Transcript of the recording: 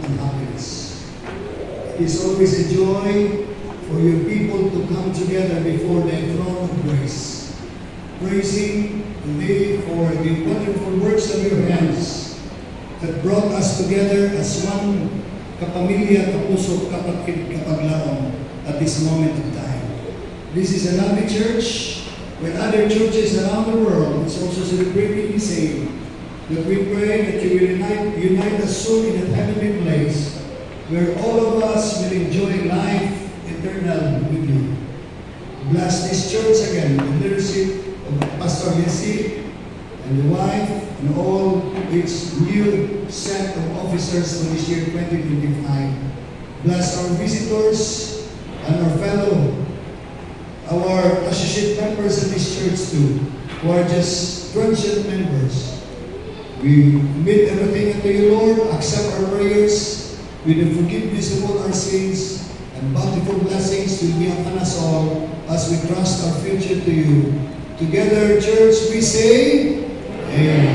and happiness. It is always a joy for your people to come together before the throne of grace, praising Thee for the wonderful works of your hands that brought us together as one kapamilya, kapuso, kapatid, kapaglaon at this moment of time. This is a lovely church when other churches around the world is also celebrating the same. That we pray that you will unite us soon in a heavenly place where all of us will enjoy life eternal with you. Bless this church again, the leadership of Pastor Jesse and the wife and all its new set of officers for this year 2025. Bless our visitors and our our associate members of this church too, who are just transient members. We commit everything unto you, Lord. Accept our prayers with the forgiveness of all our sins, and bountiful blessings will be upon us all as we trust our future to you. Together, church, we say, Amen.